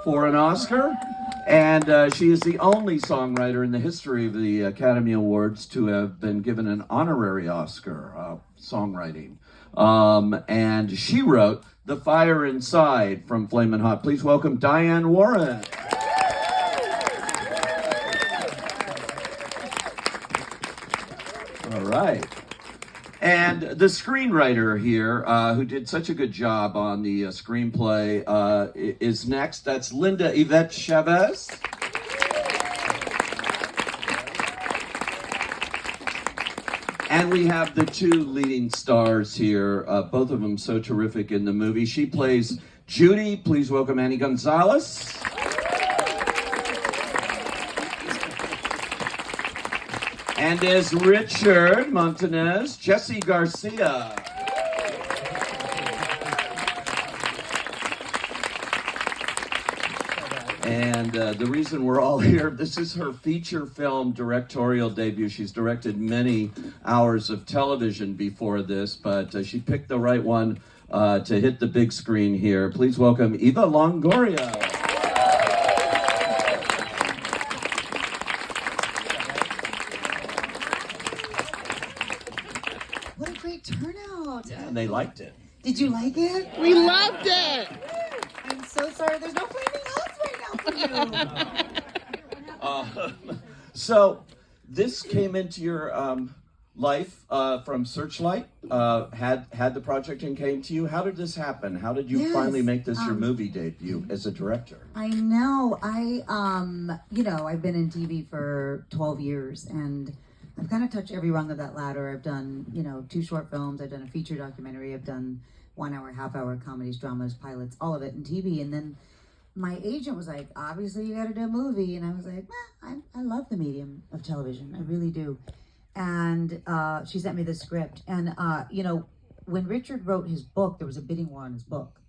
for an Oscar. And she is the only songwriter in the history of the Academy Awards to have been given an honorary Oscar, songwriting. And she wrote The Fire Inside from Flamin Hot. Please welcome Diane Warren. All right. And the screenwriter here, who did such a good job on the screenplay, is next. That's Linda Yvette Chávez. And we have the two leading stars here, both of them so terrific in the movie. She plays Judy. Please welcome Annie Gonzalez. And as Richard Montañez, Jesse Garcia. And the reason we're all here, this is her feature film directorial debut. She's directed many hours of television before this, but she picked the right one to hit the big screen here. Please welcome Eva Longoria. What a great turnout. Yeah, and they liked it. Did you like it? We loved it. I'm so sorry. There's no Flaming Hots right now for you. So this came into your life from Searchlight, had the project and came to you. How did this happen? How did you finally make this your movie debut as a director? I know. I've been in TV for 12 years and I've kind of touched every rung of that ladder. I've done, 2 short films. I've done a feature documentary. I've done 1 hour, half-hour comedies, dramas, pilots, all of it in TV. And then my agent was like, obviously you got to do a movie. And I was like, I love the medium of television. I really do. And she sent me the script. And, when Richard wrote his book, there was a bidding war on his book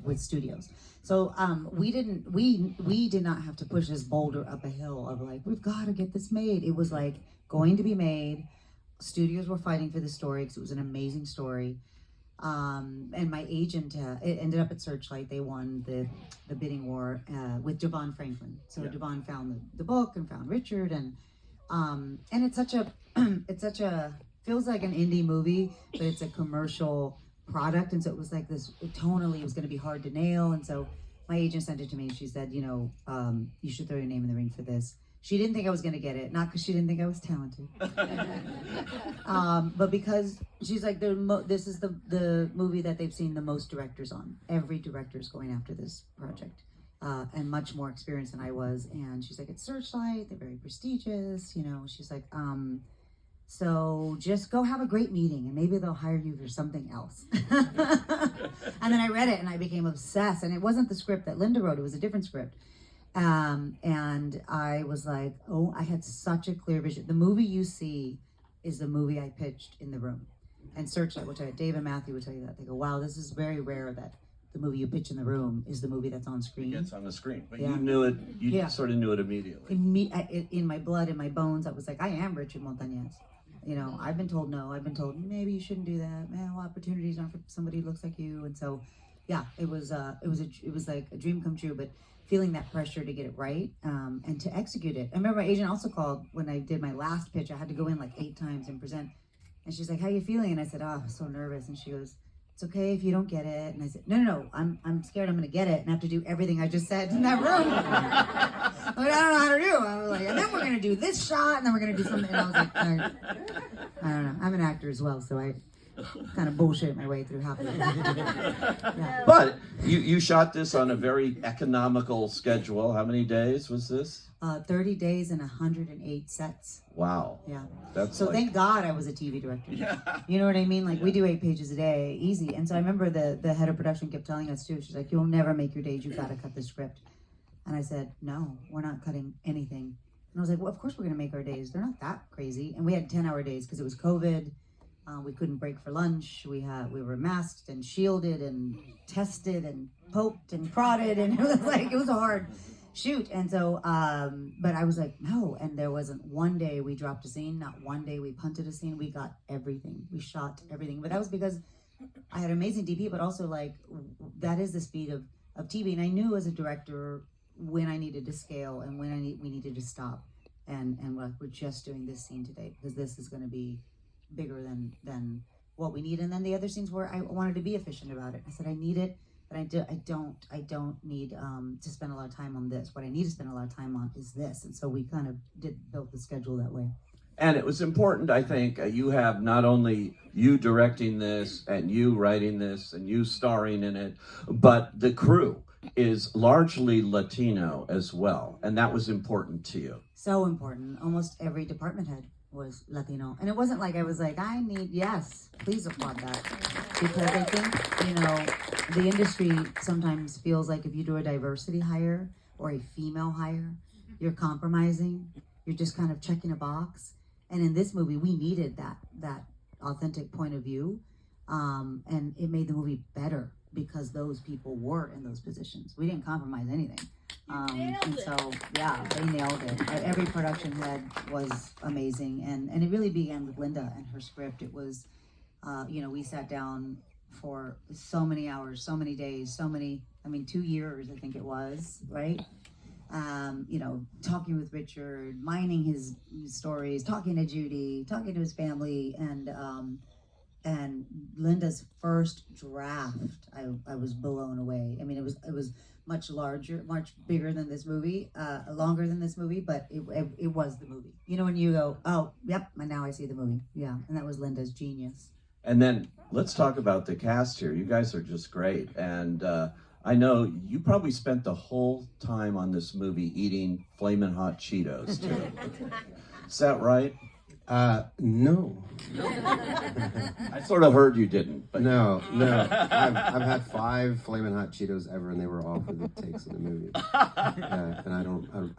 with studios. So we did not have to push this boulder up a hill of like, we've got to get this made. It was like going to be made. Studios were fighting for the story because it was an amazing story. And my agent, it ended up at Searchlight. They won the bidding war with DeVon Franklin. So DeVon found the book and found Richard, and it's such a feels like an indie movie, but it's a commercial product, and so it was like this. Tonally, it was going to be hard to nail, and so my agent sent it to me. And she said, you should throw your name in the ring for this. She didn't think I was going to get it, not because she didn't think I was talented, but because she's like, this is the movie that they've seen the most directors on. Every director is going after this project, and much more experienced than I was. And she's like, it's Searchlight, they're very prestigious, She's like, so just go have a great meeting, and maybe they'll hire you for something else. And then I read it, and I became obsessed. And it wasn't the script that Linda wrote; it was a different script. And I was like, I had such a clear vision. The movie you see is the movie I pitched in the room. And Searchlight will tell you, Dave and Matthew will tell you that. They go, wow, this is very rare that the movie you pitch in the room is the movie that's on screen. It gets on the screen. But you knew it, sort of knew it immediately. In my blood, in my bones, I was like, I am Richard Montañez. I've been told no. I've been told maybe you shouldn't do that. Man, well, opportunities aren't for somebody who looks like you. And so, it was like a dream come true. But feeling that pressure to get it right and to execute it. I remember my agent also called when I did my last pitch. I had to go in like 8 times and present. And she's like, how you feeling? And I said, I'm so nervous. And she goes, it's okay if you don't get it. And I said, no, I'm scared I'm going to get it and have to do everything I just said in that room. I don't know how to do. I was like, and then we're going to do this shot, and then we're going to do something. And I was like, I don't know. I'm an actor as well, so I kind of bullshit my way through half of it. Yeah. But you shot this on a very economical schedule. How many days was this? 30 days and 108 sets. Wow. Yeah. That's so thank God I was a TV director. Yeah. You know what I mean? Like we do 8 pages a day, easy. And so I remember the head of production kept telling us too. She's like, you'll never make your days. You've got to cut the script. And I said, no, we're not cutting anything. And I was like, well, of course we're going to make our days. They're not that crazy. And we had 10-hour days because it was COVID. We couldn't break for lunch. We were masked and shielded and tested and poked and prodded, and it was a hard shoot. And so, but I was like, no. And there wasn't one day we dropped a scene, not one day we punted a scene. We got everything. We shot everything. But that was because I had amazing DP, but also like that is the speed of TV. And I knew as a director when I needed to scale and when we needed to stop, and we're just doing this scene today because this is going to be bigger than what we need. And then the other scenes where I wanted to be efficient about it. I said I need it, but I don't need to spend a lot of time on this. What I need to spend a lot of time on is this. And so we kind of built the schedule that way. And it was important, I think, you have not only you directing this and you writing this and you starring in it, but the crew is largely Latino as well. And that was important to you. So important. Almost every department head was Latino. And it wasn't like I was like, yes, please applaud that. Because I think, the industry sometimes feels like if you do a diversity hire or a female hire, you're compromising. You're just kind of checking a box. And in this movie, we needed that authentic point of view. And it made the movie better because those people were in those positions. We didn't compromise anything. And so, yeah, they nailed it. Every production head was amazing. And it really began with Linda and her script. It was, we sat down for so many hours, so many days, 2 years, I think it was, right? Talking with Richard, mining his stories, talking to Judy, talking to his family, and Linda's first draft, I was blown away. I mean, it was much larger, much bigger than this movie, longer than this movie, but it was the movie. When you go, oh, yep, now I see the movie. Yeah, and that was Linda's genius. And then let's talk about the cast here. You guys are just great. And I know you probably spent the whole time on this movie eating Flamin Hot Cheetos, too. Is that right? No. I sort of heard you didn't. But No. I've had 5 Flamin' Hot Cheetos ever, and they were all for the takes in the movie. And I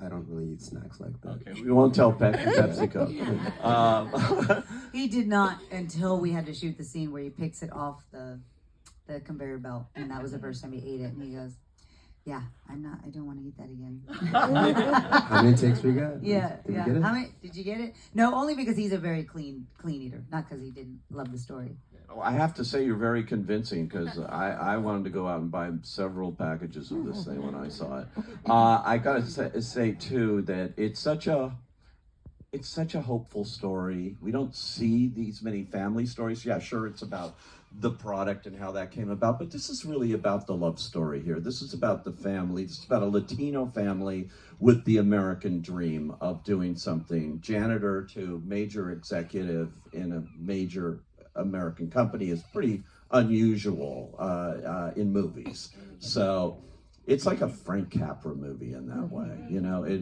don't really eat snacks like that. Okay, we won't tell PepsiCo. He did not until we had to shoot the scene where he picks it off the conveyor belt, and that was the first time he ate it, and he goes, yeah, I don't want to eat that again. How many takes we got? Yeah, Did yeah. we get it? How many? Did you get it? No, only because he's a very clean eater, not because he didn't love the story. I have to say you're very convincing because I wanted to go out and buy several packages of this thing when I saw it. I gotta say too that it's such a hopeful story. We don't see these many family stories. Yeah, sure, it's about the product and how that came about, but this is really about the love story here. This is about the family. This is about a Latino family with the American dream of doing something. Janitor to major executive in a major American company is pretty unusual in movies. So it's like a Frank Capra movie in that way.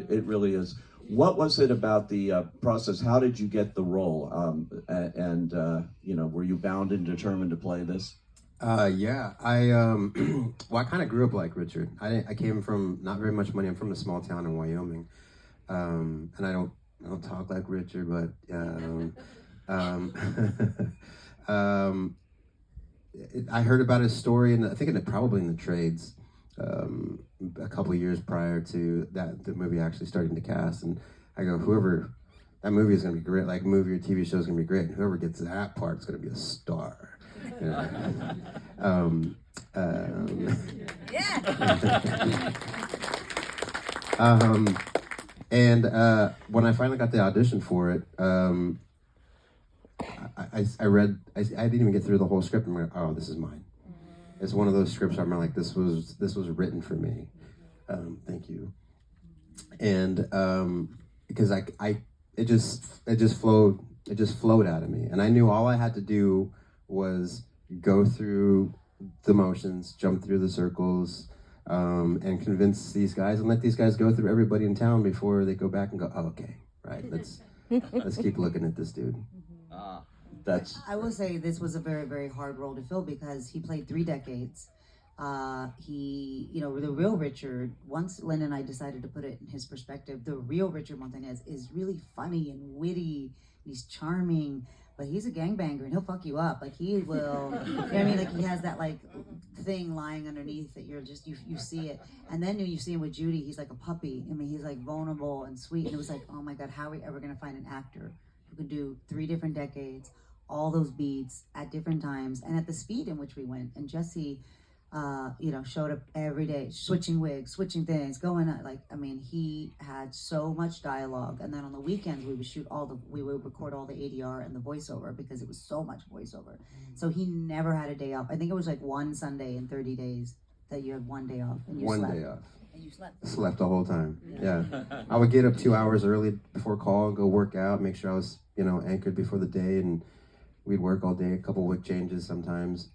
It really is. What was it about the process? How did you get the role? Were you bound and determined to play this? Yeah. I kind of grew up like Richard. I came from not very much money. I'm from a small town in Wyoming, and I don't talk like Richard, but I heard about his story, and I think probably in the trades. A couple of years prior to that, the movie actually starting to cast, and I go, that movie is going to be great, like movie or TV show is going to be great, and whoever gets that part is going to be a star. And when I finally got the audition for it, I didn't even get through the whole script. I'm like, oh, this is mine. It's one of those scripts where I'm like, this was written for me. Thank you. And because it just flowed out of me, and I knew all I had to do was go through the motions, jump through the circles, and convince these guys and let these guys go through everybody in town before they go back and go, oh, okay, right, let's keep looking at this dude. I will say this was a very, very hard role to fill because he played 3 decades. The real Richard, once Lynn and I decided to put it in his perspective, the real Richard Montañez is really funny and witty. He's charming, but he's a gangbanger and he'll fuck you up. Like he will, Like he has that like thing lying underneath that you see it. And then when you see him with Judy, he's like a puppy. He's like vulnerable and sweet. And it was like, oh my God, how are we ever going to find an actor who could do 3 different decades, all those beats at different times and at the speed in which we went? And Jesse showed up every day, switching wigs, switching things, going on. Like, I mean, he had so much dialogue. And then on the weekends, we would record all the ADR and the voiceover because it was so much voiceover. So he never had a day off. I think it was like one Sunday in 30 days that you had one day off. And you One slept. day off. And you slept. Slept the whole time. Yeah. I would get up 2 hours early before call and go work out, make sure I was, anchored before the day, and we'd work all day, a couple wig changes sometimes,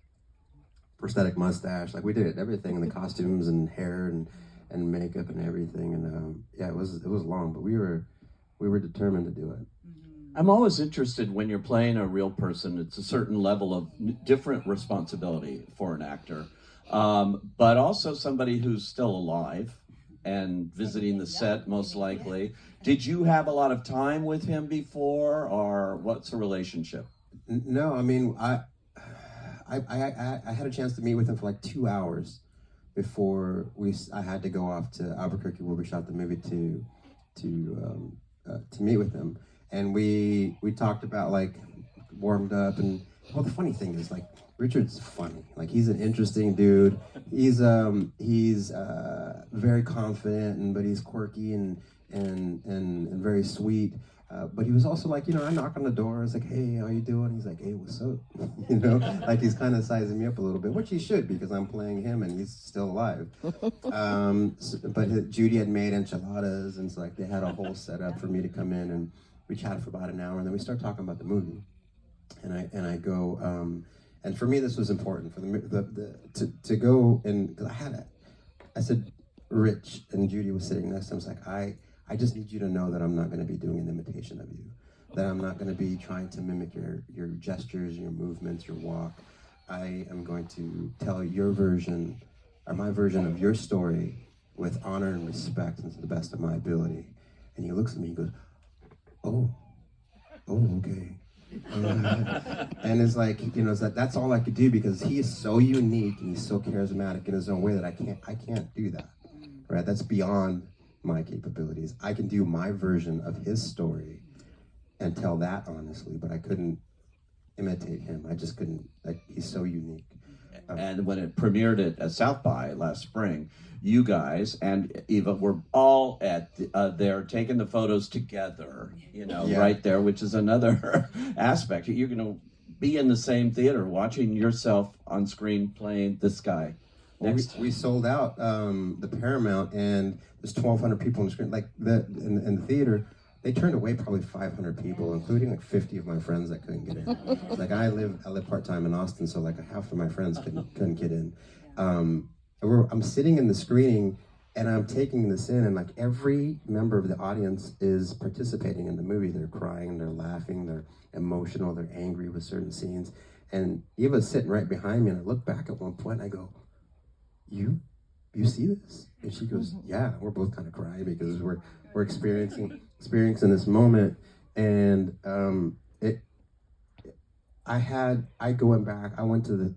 prosthetic mustache, like we did everything, in the costumes and hair and makeup and everything, and it was long, but we were determined to do it. I'm always interested when you're playing a real person. It's a certain level of different responsibility for an actor, but also somebody who's still alive and visiting the set, most likely. Did you have a lot of time with him before, or what's the relationship? No, I mean, I had a chance to meet with him for like 2 hours before I had to go off to Albuquerque, where we shot the movie, to meet with him, and we talked about, like, warmed up, and well, the funny thing is, like, Richard's funny. Like, he's an interesting dude. He's very confident, but he's quirky and very sweet. But he was also like, I knock on the door. I was like, hey, how you doing? He's like, hey, what's up? Like, he's kind of sizing me up a little bit, which he should, because I'm playing him and he's still alive. But Judy had made enchiladas, and so, like, they had a whole setup for me to come in, and we chatted for about an hour, and then we started talking about the movie. And I go, and for me this was important for to go, and because I said, Rich, and Judy was sitting next to him. I was like, I just need you to know that I'm not going to be doing an imitation of you, that I'm not going to be trying to mimic your gestures, your movements, your walk. I am going to tell your version, or my version of your story, with honor and respect, and to the best of my ability. And he looks at me, he goes, oh, okay. And it's like, that's all I could do, because he is so unique and he's so charismatic in his own way that I can't do that, right? That's beyond my capabilities. I can do my version of his story and tell that honestly, but I couldn't imitate him. I just couldn't. Like, he's so unique. And when it premiered at South by last spring, you guys and Eva were all at there taking the photos together, right there, which is another aspect. You're going to be in the same theater watching yourself on screen playing this guy. We sold out the Paramount, and there's 1,200 people on the screen. Like, in the theater, they turned away probably 500 people, including like 50 of my friends that couldn't get in. Like, I live part-time in Austin, so like half of my friends couldn't get in. I'm sitting in the screening, and I'm taking this in, and like every member of the audience is participating in the movie. They're crying, they're laughing, they're emotional, they're angry with certain scenes. And Eva's sitting right behind me, and I look back at one point, and I go, you see this? And she goes, yeah. We're both kind of crying because we're experiencing this moment. And I went to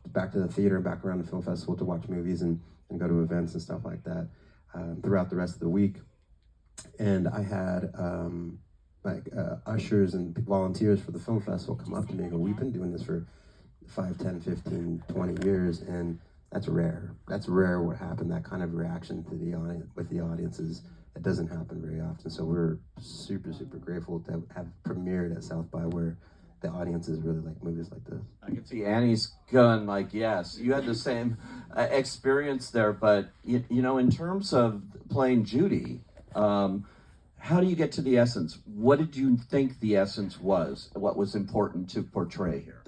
back to the theater and back around the film festival to watch movies and go to events and stuff like that throughout the rest of the week. And I had ushers and volunteers for the film festival come up to me and go, we've been doing this for 5, 10, 15, 20 years, and that's rare. That's rare what happened, that kind of reaction to the audience, with the audiences. It doesn't happen very often. So we're super, super grateful to have premiered at South by, where the audiences really like movies like this. I can see Annie's going like, yes, you had the same experience there, but in terms of playing Judy, how do you get to the essence? What did you think the essence was? What was important to portray here?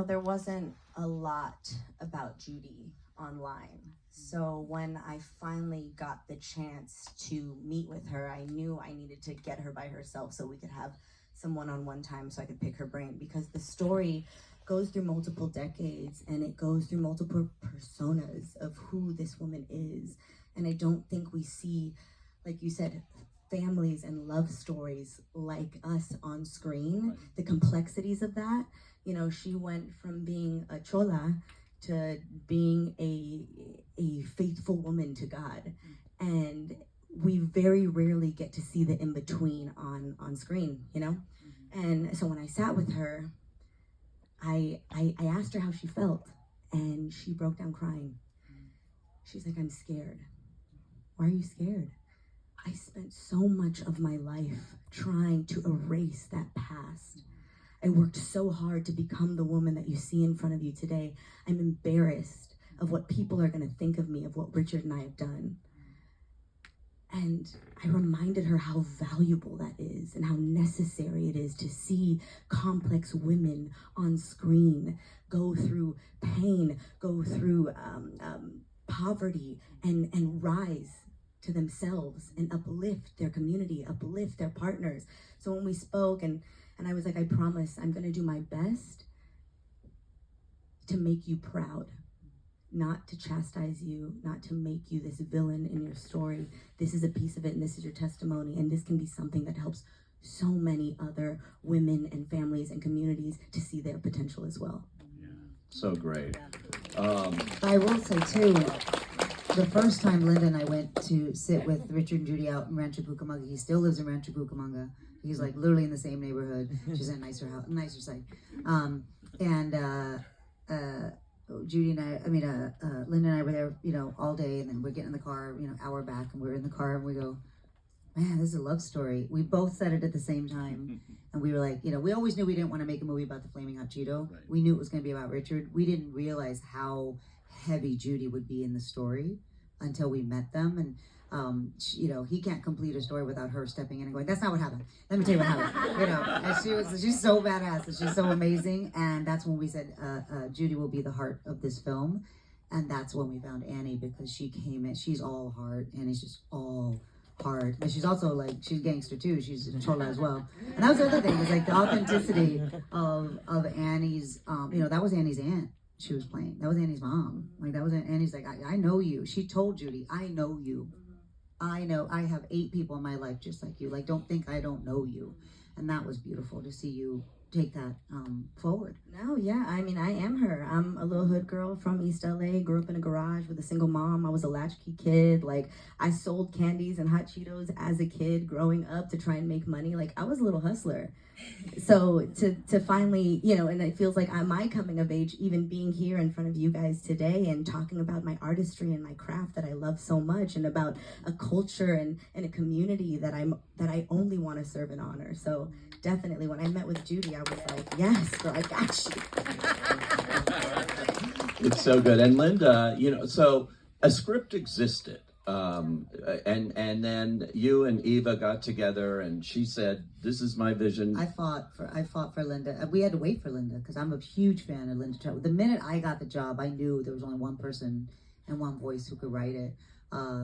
There wasn't a lot about Judy online. So when I finally got the chance to meet with her, I knew I needed to get her by herself so we could have some one-on-one time so I could pick her brain, because the story goes through multiple decades and it goes through multiple personas of who this woman is. And I don't think we see, like you said, families and love stories like us on screen, the complexities of that. She went from being a chola to being a faithful woman to God. And we very rarely get to see the in-between on screen, And so when I sat with her, I asked her how she felt, and she broke down crying. She's like, I'm scared. Why are you scared? I spent so much of my life trying to erase that past. I worked so hard to become the woman that you see in front of you today. I'm embarrassed of what people are going to think of me, of what Richard and I have done. And I reminded her how valuable that is and how necessary it is to see complex women on screen go through pain, go through poverty, and rise to themselves and uplift their community, uplift their partners. So when we spoke, and I was like, I promise I'm going to do my best to make you proud. Not to chastise you, not to make you this villain in your story. This is a piece of it, and this is your testimony, and this can be something that helps so many other women and families and communities to see their potential as well. Yeah. So great. I will say too, the first time Linda and I went to sit with Richard and Judy out in Rancho Cucamonga, he still lives in Rancho Cucamonga. He's like literally in the same neighborhood. She's in a nicer house, nicer side. Judy and Linda and I were there, all day, and then we're getting in the car, hour back, and we're in the car, and we go, man, this is a love story. We both said it at the same time, and we were like, we always knew we didn't want to make a movie about the Flamin Hot Cheeto. Right. We knew it was going to be about Richard. We didn't realize how heavy Judy would be in the story until we met them, and he can't complete a story without her stepping in and going, that's not what happened. Let me tell you what happened. And she's so badass, and she's so amazing. And that's when we said, Judy will be the heart of this film. And that's when we found Annie, because she came in, she's all heart, and it's just all heart. But she's also she's gangster too. She's a chola as well. And that was the other thing, was the authenticity of Annie's, that was Annie's aunt she was playing. That was Annie's mom. That was Annie's I know you. She told Judy, I know you. I know, I have 8 people in my life just like you. Don't think I don't know you. And that was beautiful to see you take that forward. No, yeah, I am her. I'm a little hood girl from East LA, grew up in a garage with a single mom. I was a latchkey kid. I sold candies and hot Cheetos as a kid growing up to try and make money. I was a little hustler. So to finally, and it feels like my coming of age, even being here in front of you guys today and talking about my artistry and my craft that I love so much, and about a culture and a community that I only want to serve and honor. So definitely when I met with Judy, I was like, yes, girl, I got you. It's so good. And Linda, so a script existed. And then you and Eva got together, and she said, this is my vision. I fought for Linda. We had to wait for Linda because I'm a huge fan of Linda Chávez. The minute I got the job, I knew there was only one person and one voice who could write it.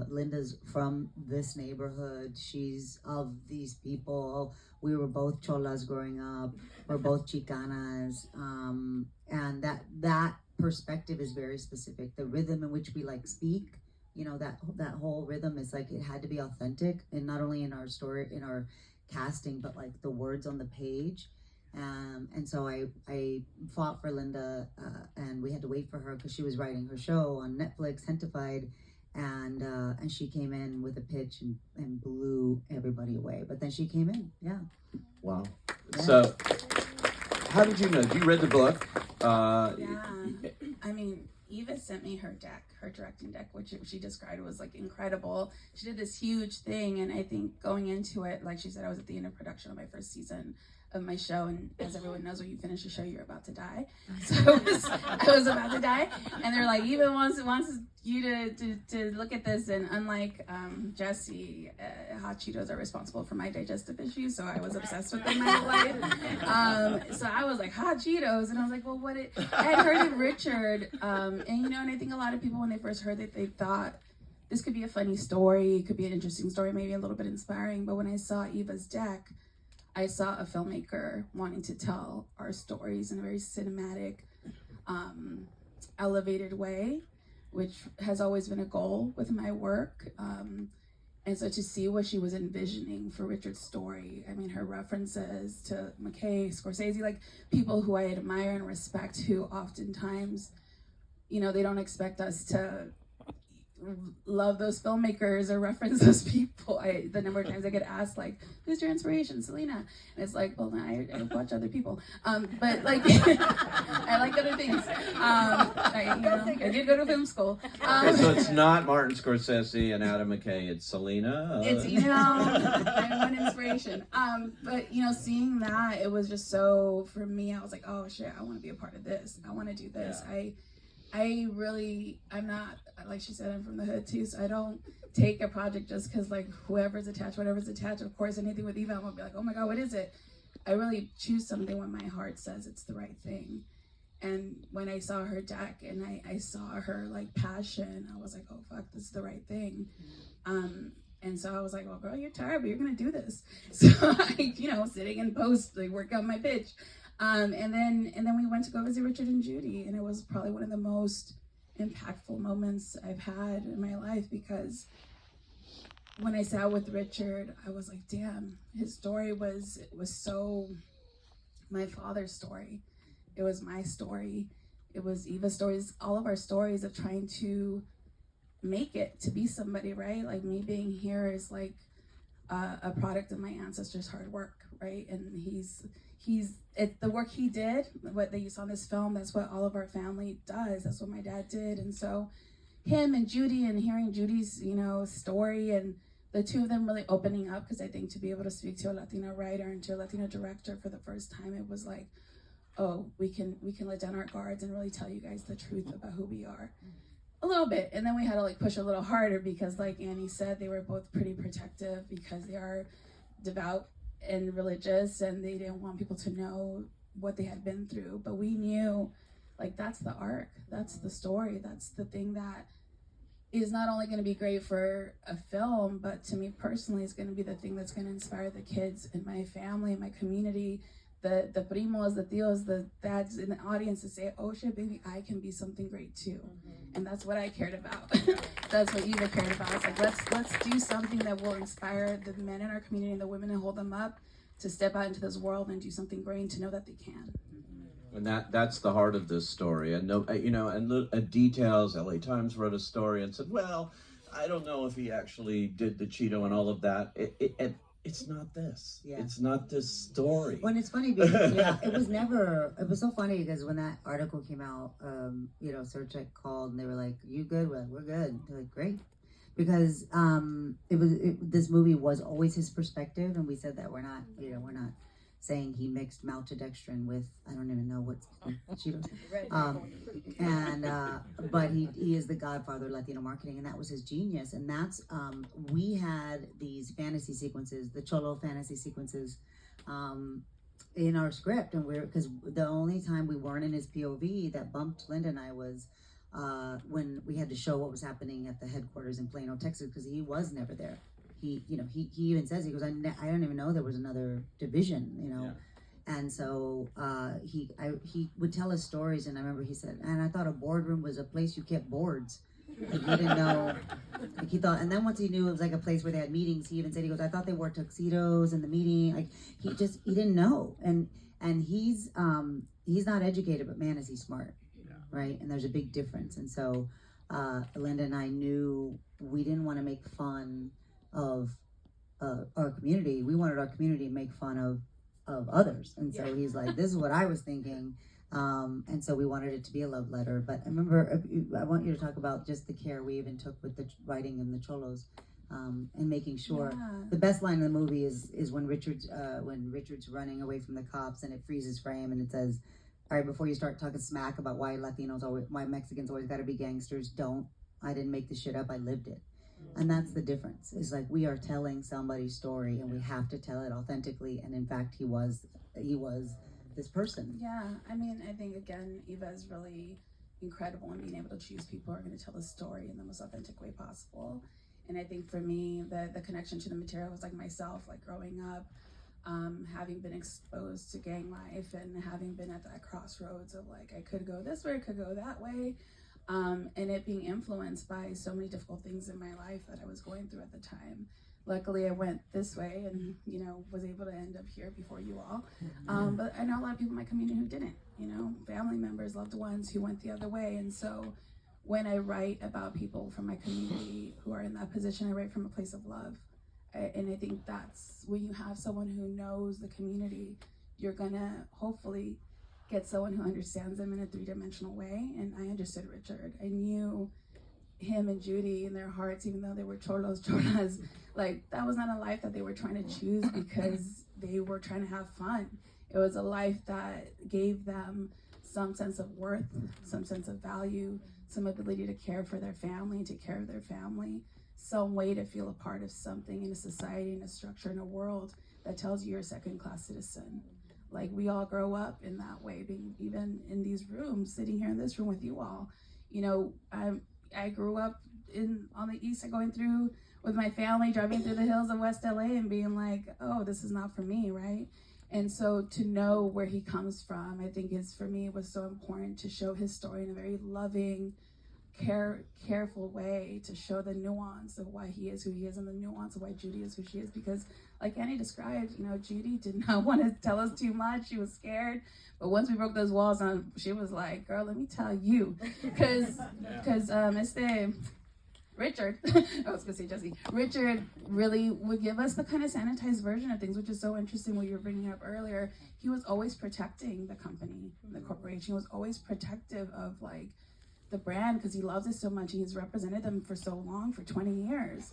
Linda's from this neighborhood. She's of these people. We were both cholas growing up. We're both chicanas. And that perspective is very specific. The rhythm in which we speak, that whole rhythm is it had to be authentic, and not only in our story, in our casting, but the words on the page. And so I fought for Linda, and we had to wait for her because she was writing her show on Netflix, Hentified, and she came in with a pitch and blew everybody away. But then she came in, yeah. Wow. Yeah. So, how did you know? You read the book? Yeah. Eva sent me her deck, her directing deck, which she described was incredible. She did this huge thing, and I think going into it, she said, I was at the end of production of my first season of my show, and as everyone knows, when you finish a show, you're about to die. So I was about to die, and they're like, Eva wants you to look at this, and unlike Jesse, hot Cheetos are responsible for my digestive issues, so I was obsessed with them my whole life. So I was like, hot Cheetos, and I was like, well, I had heard of Richard, and I think a lot of people, when they first heard it, they thought this could be a funny story, it could be an interesting story, maybe a little bit inspiring, but when I saw Eva's deck, I saw a filmmaker wanting to tell our stories in a very cinematic, elevated way, which has always been a goal with my work. And so to see what she was envisioning for Richard's story, her references to McKay, Scorsese, people who I admire and respect, who oftentimes, they don't expect us to love those filmmakers or reference those people. The number of times I get asked who's your inspiration, Selena? And it's well, I watch other people, but like other things. I did go to film school. Okay, so it's not Martin Scorsese and Adam McKay, it's Selena. It's, I'm one inspiration. But seeing that, it was just so, for me, I was like, oh shit, I want to be a part of this. I want to do this. Yeah. I'm not, like she said, I'm from the hood too, so I don't take a project just because like whatever's attached. Of course, anything with Eva, I'm gonna be like, oh my God, what is it? I really choose something when my heart says it's the right thing. And when I saw her deck and I saw her like passion, I was like, oh fuck, this is the right thing. And so I was like, well, girl, you're tired, but you're gonna do this. So I, sitting in post, like work out my pitch. And then we went to go visit Richard and Judy, and it was probably one of the most impactful moments I've had in my life, because when I sat with Richard, I was like, damn, his story was so my father's story. It was my story. It was Eva's stories, all of our stories of trying to make it, to be somebody, right? Like me being here is like a product of my ancestors' hard work, right? And the work he did, what that you saw in this film, that's what all of our family does. That's what my dad did. And so him and Judy, and hearing Judy's, story, and the two of them really opening up, because I think to be able to speak to a Latino writer and to a Latino director for the first time, it was like, oh, we can let down our guards and really tell you guys the truth about who we are. A little bit. And then we had to like push a little harder, because like Annie said, they were both pretty protective, because they are devout and religious, and they didn't want people to know what they had been through. But we knew, like, that's the arc, that's the story, that's the thing that is not only going to be great for a film, but to me personally is going to be the thing that's going to inspire the kids in my family, in my community, the primos, the tios, the dads in the audience, to say, oh shit, baby, I can be something great too. And that's what I cared about. That's what Eva cared about. It's like, let's do something that will inspire the men in our community and the women, and hold them up to step out into this world and do something great, and to know that they can. And that's the heart of this story. And details. LA Times wrote a story and said, well, I don't know if he actually did the Cheeto and all of that. It's not this. Yeah. It's not this story. Well, and it's funny because it was so funny, because when that article came out, Searchlight called and they were like, you good? We're good. They're like, great. Because this movie was always his perspective, and we said that we're not saying he mixed maltodextrin with, I don't even know what's Cheetos. But he is the godfather of Latino marketing, and that was his genius. And that's, we had these fantasy sequences, the Cholo fantasy sequences, in our script. And because the only time we weren't in his POV that bumped Linda and I was when we had to show what was happening at the headquarters in Plano, Texas, because he was never there. He even says, he goes, I don't even know there was another division, Yeah. And so he would tell us stories, and I remember he said, and I thought a boardroom was a place you kept boards. Like, he didn't know, like he thought, and then once he knew it was like a place where they had meetings, he even said, he goes, I thought they wore tuxedos in the meeting. Like he didn't know, and he's not educated, but man, is he smart, yeah. Right? And there's a big difference. And so Linda and I knew we didn't want to make fun of our community. We wanted our community to make fun of others. And so he's like, this is what I was thinking. And so we wanted it to be a love letter. But I remember, I want you to talk about just the care we even took with the writing and the cholos, and making sure. Yeah. The best line in the movie is when Richard's running away from the cops, and it freezes frame, and it says, all right, before you start talking smack about why Mexicans always got to be gangsters, don't. I didn't make this shit up. I lived it. And that's the difference. It's like, we are telling somebody's story, and we have to tell it authentically. And in fact, he was this person. Yeah, I mean, I think again, Eva is really incredible in being able to choose people who are going to tell the story in the most authentic way possible. And I think for me, the connection to the material was like myself, like growing up, having been exposed to gang life, and having been at that crossroads of like, I could go this way, I could go that way. And it being influenced by so many difficult things in my life that I was going through at the time. Luckily, I went this way and, was able to end up here before you all. But I know a lot of people in my community who didn't, family members, loved ones who went the other way. And so when I write about people from my community who are in that position, I write from a place of love. And I think that's when you have someone who knows the community, you're gonna hopefully get someone who understands them in a three-dimensional way. And I understood Richard. I knew him and Judy in their hearts, even though they were cholas, like that was not a life that they were trying to choose because they were trying to have fun. It was a life that gave them some sense of worth, some sense of value, some ability to care for their family, take care of their family, some way to feel a part of something in a society, in a structure, in a world that tells you you're a second-class citizen. Like, we all grow up in that way, being even in these rooms, sitting here in this room with you all. You know, I grew up on the east side, going through with my family, driving through the hills of West LA and being like, oh, this is not for me, right? And so to know where he comes from, I think for me, it was so important to show his story in a very loving, careful way, to show the nuance of why he is who he is and the nuance of why Judy is who she is. Because like Annie described, you know, Judy did not want to tell us too much. She was scared. But once we broke those walls down, she was like, girl, let me tell you. Because Richard, I was gonna say Jesse, Richard really would give us the kind of sanitized version of things, which is so interesting what you were bringing up earlier. He was always protecting the company, the corporation. He was always protective of like the brand because he loves it so much. He's represented them for so long, for 20 years.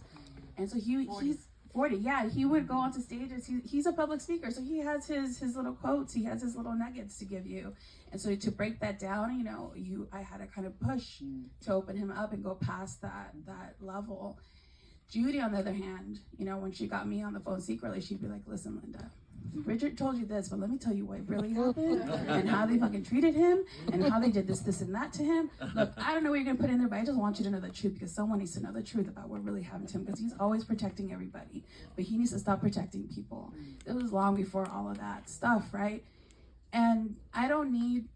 And so he's 40, yeah, he would go onto stages. He's a public speaker, so he has his little quotes, he has his little nuggets to give you. And so to break that down, you know, I had to kind of push to open him up and go past that level. Judy, on the other hand, you know, when she got me on the phone secretly, she'd be like, listen, Linda, Richard told you this, but let me tell you what really happened and how they fucking treated him and how they did this, and that to him. Look, I don't know what you're gonna put in there, but I just want you to know the truth because someone needs to know the truth about what really happened to him because he's always protecting everybody, but he needs to stop protecting people. It was long before all of that stuff, right? And I don't need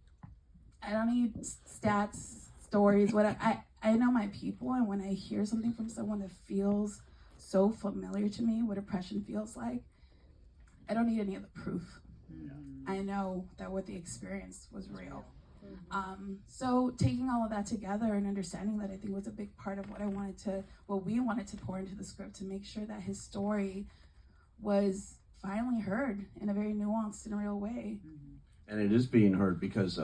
stats, stories, whatever. I know my people, and when I hear something from someone that feels so familiar to me, what oppression feels like, I don't need any of the proof. I know that what they experienced was real. So taking all of that together and understanding that, I think, was a big part of what we wanted to pour into the script, to make sure that his story was finally heard in a very nuanced and real way. And it is being heard because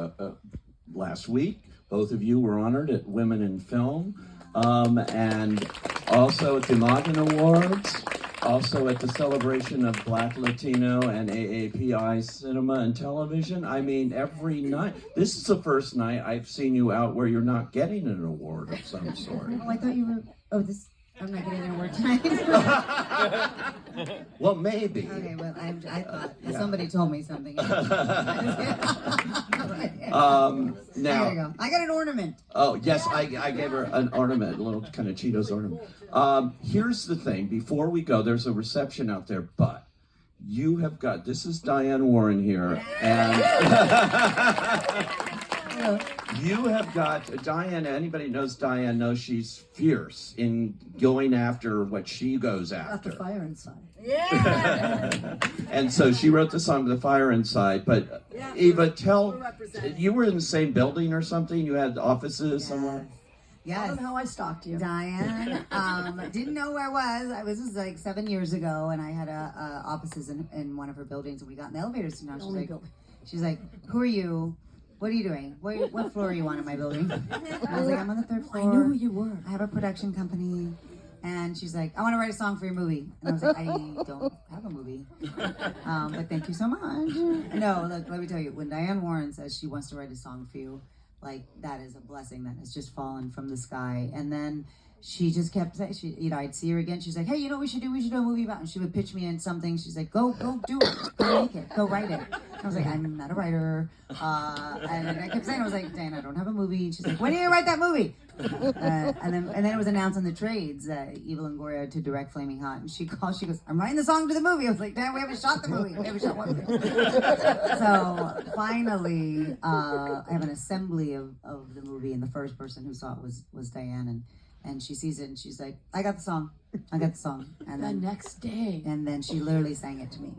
last week, both of you were honored at Women in Film, and also at the Magen Awards, also at the celebration of Black, Latino, and AAPI cinema and television. I mean, every night. This is the first night I've seen you out where you're not getting an award of some sort. Oh, I thought you were. I'm not getting an award tonight. Well, maybe. Okay, well, I thought somebody told me something. Now, there you go. I got an ornament. Oh, yes, I gave her an ornament, a little kind of Cheetos ornament. Here's the thing. Before we go, there's a reception out there, but you have got, this is Diane Warren here, and you have got, Diane, anybody knows Diane knows she's fierce in going after what she goes after. Got the fire inside. Yeah. And so she wrote the song The Fire Inside, but Eva, you were in the same building or something? You had offices somewhere? Yes. I don't know how I stalked you. Diane didn't know where I was. This was like 7 years ago, and I had offices in one of her buildings, and we got in the elevators. And now she's like, who are you? What are you doing? What floor are you on in my building? And I was like, I'm on the 3rd floor. I knew who you were. I have a production company. And she's like, I want to write a song for your movie. And I was like, I don't have a movie. But thank you so much. No, look, let me tell you, when Diane Warren says she wants to write a song for you, like, that is a blessing that has just fallen from the sky. And then she just kept saying, I'd see her again. She's like, hey, you know what we should do? We should do a movie about it. And she would pitch me in something. She's like, go do it. Go make it. Go write it. And I was like, I'm not a writer. And I kept saying, I was like, Dan, I don't have a movie. And she's like, when are you gonna write that movie? And then it was announced in the trades that Eva Longoria to direct Flamin Hot. And she goes, I'm writing the song to the movie. I was like, Dan, we haven't shot the movie. We haven't shot one movie. So finally, I have an assembly of the movie, and the first person who saw it was Diane. And she sees it and she's like, I got the song. And the then next day. And then she literally sang it to me.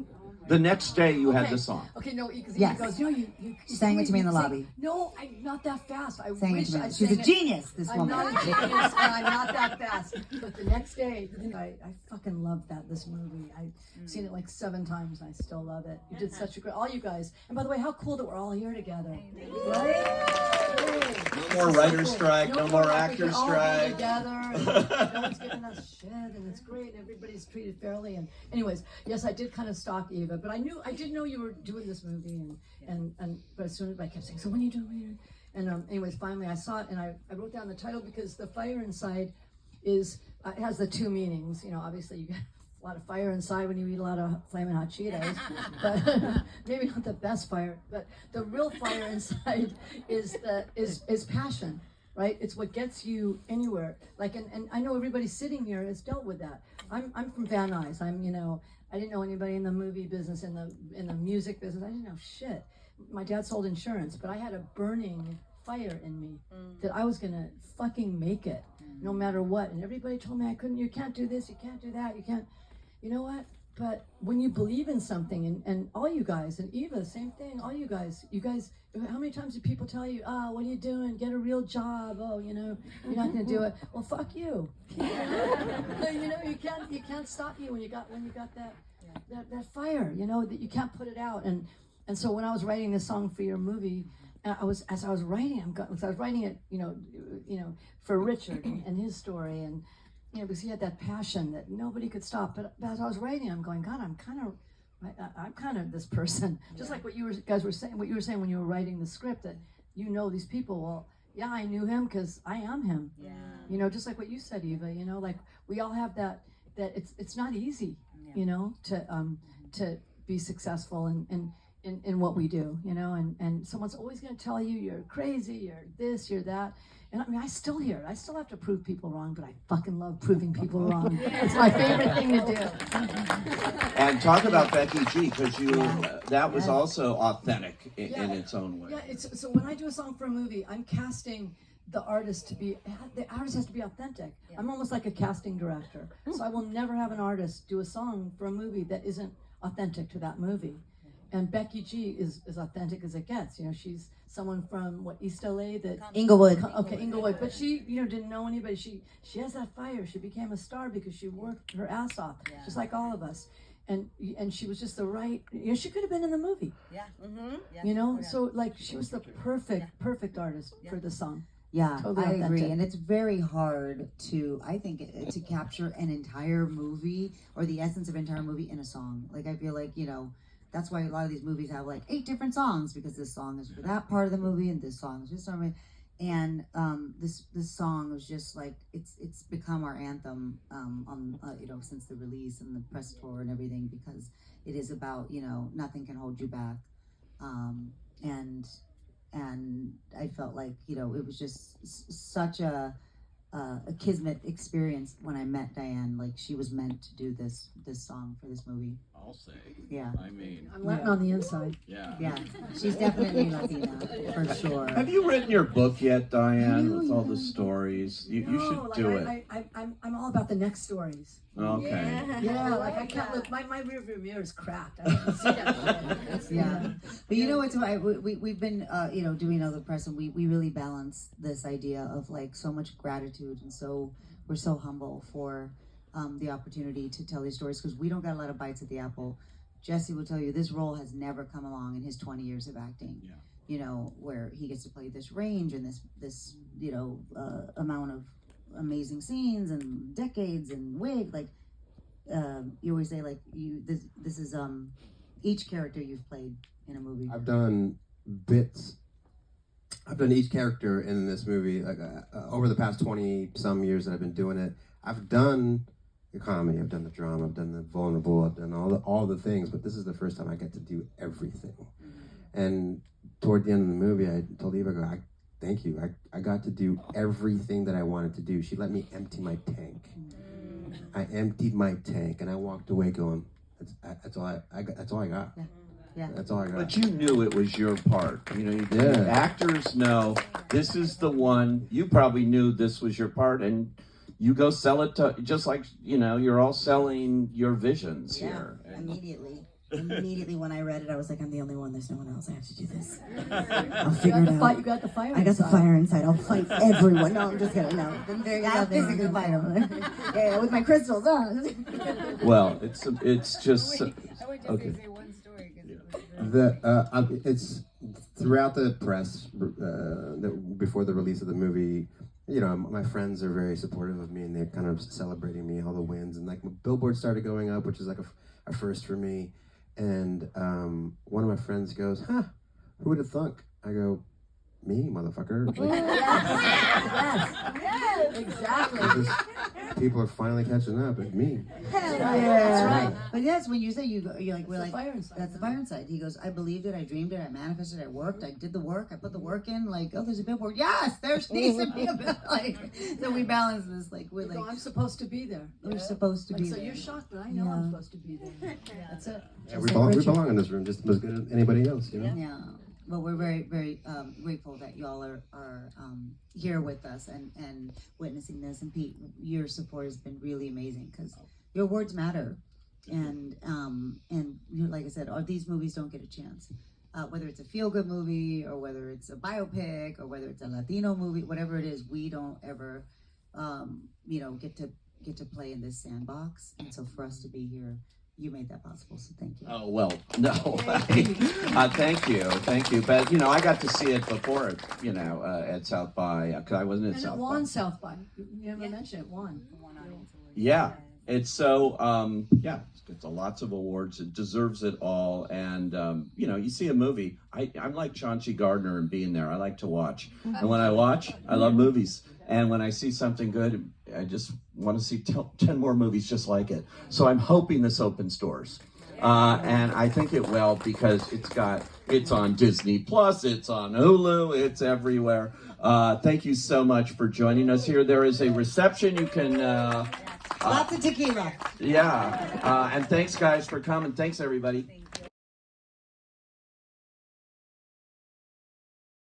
The next day you had the song. Okay, no, because Yes. he goes, no, you Sang it to me in the sang- lobby. No, I'm not that fast. I Sang it wish to me. I She's sang a it. genius, this I'm woman. not a genius, and I'm not that fast. But the next day, I fucking love this movie. I've seen it like 7 times, and I still love it. You did such a great, all you guys. And by the way, how cool that we're all here together, right? No more writer's strike, no more actor's all strike. together, and no one's giving us shit, and it's great. And everybody's treated fairly. And anyways, yes, I did kind of stalk Eva, but I did know you were doing this movie, but as soon as I kept saying, so when are you doing it? And anyways, finally I saw it, and I wrote down the title because the fire inside is it has the 2 meanings. You know, obviously you get a lot of fire inside when you eat a lot of Flamin Hot Cheetos, but maybe not the best fire. But the real fire inside is passion, right? It's what gets you anywhere. Like, and I know everybody sitting here has dealt with that. I'm from Van Nuys. I didn't know anybody in the movie business, in the music business. I didn't know shit. My dad sold insurance, but I had a burning fire in me that I was gonna fucking make it, no matter what. And everybody told me I couldn't. You can't do this. You can't do that. You can't. You know what? But when you believe in something, and all you guys, and Eva, same thing. All you guys, how many times do people tell you, oh, what are you doing? Get a real job. Oh, you're not gonna do it. Well, fuck you. You can't stop you when you got that fire. That you can't put it out. And so when I was writing this song for your movie, as I was writing it, for Richard and his story, and because he had that passion that nobody could stop. But as I was writing, I'm going, God, I'm kind of this person. Just like what you guys were saying, what you were saying when you were writing the script, that these people. Well, yeah, I knew him because I am him. Yeah. Just like what you said, Eva. Like we all have that it's not easy, to be successful in what we do, and someone's always going to tell you you're crazy, you're this, you're that. And I mean, I still hear it. I still have to prove people wrong, but I fucking love proving people wrong. It's my favorite thing to do. And talk about Becky G, because that was also authentic in its own way. Yeah, so when I do a song for a movie, I'm casting the artist the artist has to be authentic. I'm almost like a casting director. So I will never have an artist do a song for a movie that isn't authentic to that movie. And Becky G is as authentic as it gets. She's someone from East LA that Inglewood. Okay, Inglewood. But she, didn't know anybody. She has that fire. She became a star because she worked her ass off, just like all of us. And she was just the right. She could have been in the movie. Yeah. Mm-hmm. Yeah. So she was the perfect artist for the song. Yeah, Totally I agree, authentic. and it's very hard to to capture an entire movie or the essence of an entire movie in a song. Like I feel like that's why a lot of these movies have 8 different songs, because this song is for that part of the movie and this song is this song. And this song was just it's become our anthem on since the release and the press tour and everything, because it is about nothing can hold you back, and I felt like it was just such a kismet experience when I met Diane. Like she was meant to do this song for this movie. I'll say. Yeah. I mean. I'm Latin on the inside. Yeah. Yeah, she's definitely Latina for sure. Have you written your book yet, Diane? With all the stories, you should do it. I'm all about the next stories. Okay. Yeah, I can't look. My rearview mirror is cracked. I don't see that shit. Yeah, but it's we've been doing all the press, and we really balance this idea of so much gratitude, and so we're so humble for the opportunity to tell these stories, because we don't got a lot of bites at the apple. Jesse will tell you this role has never come along in his 20 years of acting. Yeah. Where he gets to play this range and this amount of amazing scenes and decades and wig. You always say this is each character you've played in a movie. I've done bits. I've done each character in this movie over the past 20 some years that I've been doing it. I've done the comedy, I've done the drama, I've done the vulnerable, I've done all the things, but this is the first time I get to do everything. Mm-hmm. And toward the end of the movie, I told Eva, thank you. I got to do everything that I wanted to do. She let me empty my tank. Mm-hmm. I emptied my tank, and I walked away going, that's all I got. That's all I got. Yeah. That's all I got. But you knew it was your part. Actors know this is the one. You probably knew this was your part, and you go sell it to, just like, you're all selling your visions here. Immediately. Immediately when I read it, I was like, I'm the only one. There's no one else. I have to do this. I'll figure it out. You got the fire. I got the inside. fire inside. I'll fight everyone. No, I'm just kidding. No, I'll physically fight them. Yeah, with my crystals. Well, it's just okay. It's throughout the press before the release of the movie. You know, my friends are very supportive of me, and they're kind of celebrating me, all the wins, and like billboards started going up, which is like a first for me. And one of my friends goes, "Huh? Who would have thunk?" I go, "Me, motherfucker!" Like, Yes, exactly. just, people are finally catching up. It's me. Hell right. yeah. That's right. But yes, when you say you're like, we're It's like, the fire inside. that's the fire inside. He goes, I believed it, I dreamed it, I manifested, I worked, I did the work, I put the work in. Like, oh, there's a billboard. Yes, there needs to be a billboard. Like, so we balance this. Like, we're like, I'm supposed to be there. we're supposed to Like, be so there. you're shocked, but I know I'm supposed to be there. That's it. Yeah, we belong in this room just as good as anybody else, you know. Yeah. Well, we're very, very grateful that y'all are here with us and witnessing this. And Pete, your support has been really amazing because your words matter. And you know, like I said, these movies don't get a chance. Whether it's a feel-good movie or whether it's a biopic or whether it's a Latino movie, whatever it is, we don't ever, get to play in this sandbox. And so for us to be here, you made that possible, so thank you. Oh, well, no. Thank you. But, you know, I got to see it before, at South by, because I wasn't at And it South by. won South by. You never mentioned it won. Yeah, it's so, it's lots of awards. It deserves it all. And, you see a movie. I'm like Chauncey Gardner and being there. I like to watch. And when I watch, I love movies. And when I see something good, I just want to see 10 more movies just like it. So I'm hoping this opens doors. And I think it will because it's on Disney Plus, it's on Hulu, it's everywhere. Thank you so much for joining us here. There is a reception. You can... Lots of tequila. Yeah. And thanks, guys, for coming. Thanks, everybody.